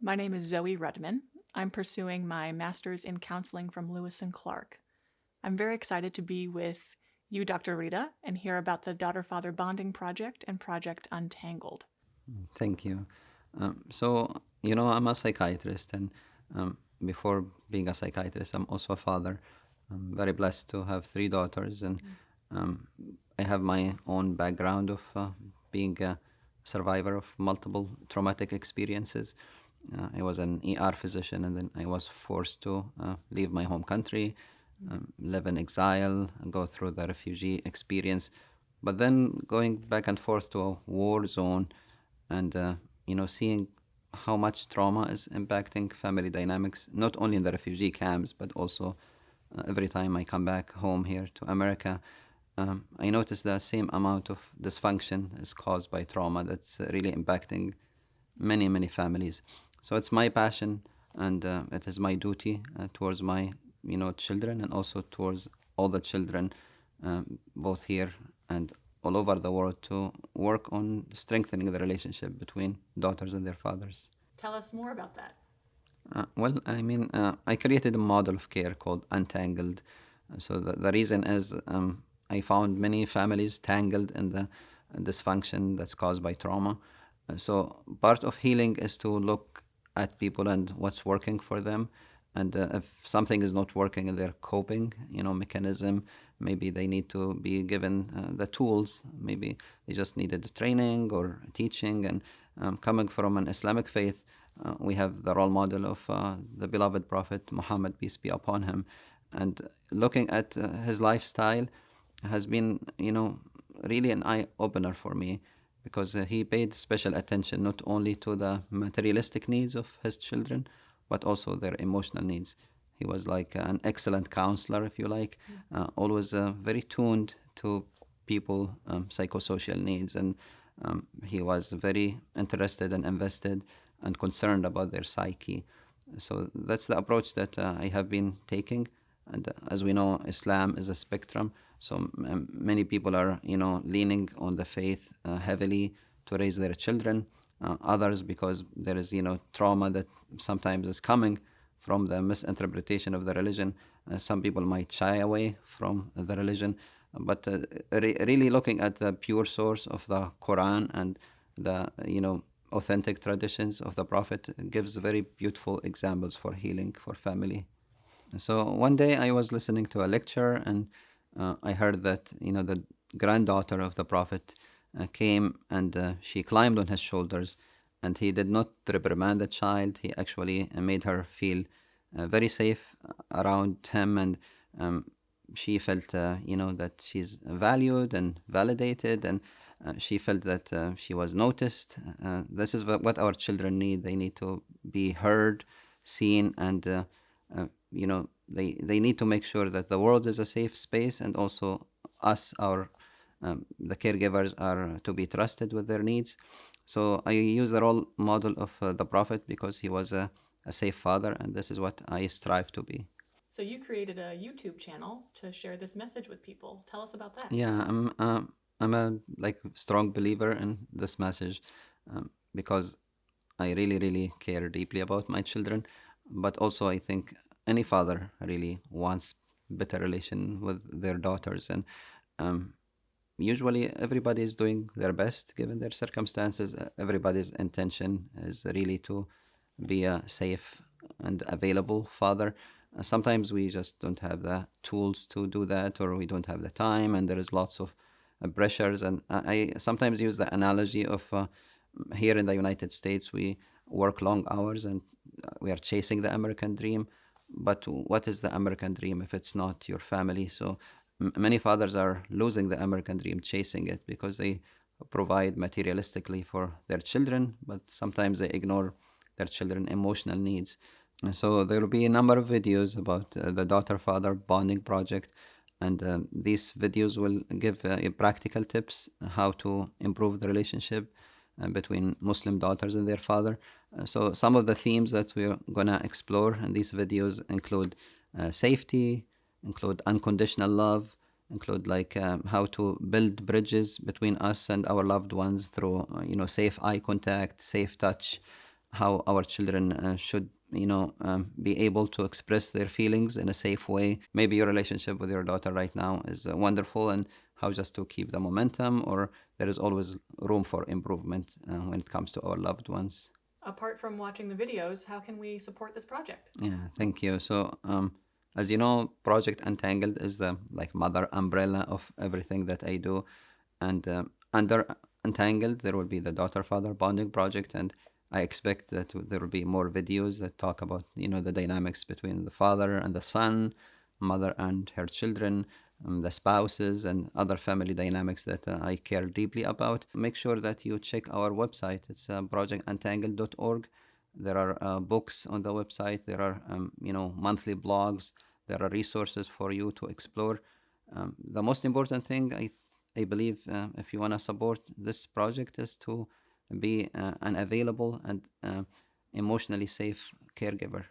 My name is Zoe Rudman. I'm pursuing my master's in counseling from Lewis and Clark. I'm very excited to be with you, Dr. Reda, and hear about the Daughter-Father Bonding Project and Project Untangled. Thank you. I'm a psychiatrist, and before being a psychiatrist, I'm also a father. I'm very blessed to have three daughters, and um, I have my own background of being a survivor of multiple traumatic experiences. I was an ER physician, and then I was forced to leave my home country, live in exile, and go through the refugee experience. But then going back and forth to a war zone and seeing how much trauma is impacting family dynamics, not only in the refugee camps but also every time I come back home here to America. I notice the same amount of dysfunction is caused by trauma that's really impacting many families. So it's my passion, and it is my duty towards my children, and also towards all the children, both here and all over the world, to work on strengthening the relationship between daughters and their fathers. Tell us more about that. I created a model of care called Untangled. So the reason is I found many families tangled in the dysfunction that's caused by trauma. So part of healing is to look at people and what's working for them. And if something is not working in their coping, mechanism, maybe they need to be given the tools. Maybe they just needed training or teaching. And coming from an Islamic faith, we have the role model of the beloved Prophet Muhammad, peace be upon him. And looking at his lifestyle has been, really an eye opener for me, because he paid special attention not only to the materialistic needs of his children, but also their emotional needs. He was like an excellent counselor, if you like, always very tuned to people, psychosocial needs, and he was very interested and invested and concerned about their psyche. So that's the approach that I have been taking. And as we know, Islam is a spectrum. So many people are, leaning on the faith heavily to raise their children. Others, because there is, trauma that sometimes is coming from the misinterpretation of the religion. Some people might shy away from the religion, but really looking at the pure source of the Quran and the, authentic traditions of the Prophet gives very beautiful examples for healing for family. So one day I was listening to a lecture, and I heard that the granddaughter of the Prophet came, and she climbed on his shoulders, and he did not reprimand the child. He actually made her feel very safe around him, and she felt that she's valued and validated, and she felt that she was noticed. This is what our children need. They need to be heard, seen, and they need to make sure that the world is a safe space, and also us, our the caregivers, are to be trusted with their needs. So I use the role model of the Prophet because he was a safe father, and this is what I strive to be. So you created a YouTube channel to share this message with people. Tell us about that. Yeah, I'm a like strong believer in this message, because I really care deeply about my children, but also I think any father really wants better relation with their daughters, and um, usually everybody is doing their best given their circumstances. Everybody's intention is really to be a safe and available father. Sometimes we just don't have the tools to do that, or we don't have the time, and there is lots of pressures. And I sometimes use the analogy of here in the United States, we work long hours, and we are chasing the American dream. But what is the American dream if it's not your family? So many fathers are losing the American dream chasing it because they provide materialistically for their children, but sometimes they ignore their children's emotional needs. And so there will be a number of videos about the daughter-father bonding project, and these videos will give practical tips how to improve the relationship between Muslim daughters and their father. So some of the themes that we're gonna explore in these videos include safety, include unconditional love, include like how to build bridges between us and our loved ones through safe eye contact, safe touch, how our children should, be able to express their feelings in a safe way. Maybe your relationship with your daughter right now is wonderful, and how just to keep the momentum, or there is always room for improvement when it comes to our loved ones. Apart from watching the videos, how can we support this project? Yeah, thank you. So, as you know, Project Untangled is the like mother umbrella of everything that I do, and under Untangled there will be the daughter-father bonding project, and I expect that there will be more videos that talk about the dynamics between the father and the son, mother and her children, the spouses, and other family dynamics that I care deeply about. Make sure that you check our website. It's projectuntangled.org. There are books on the website. There are monthly blogs. There are resources for you to explore. The most important thing I believe, if you want to support this project, is to be an available and emotionally safe caregiver.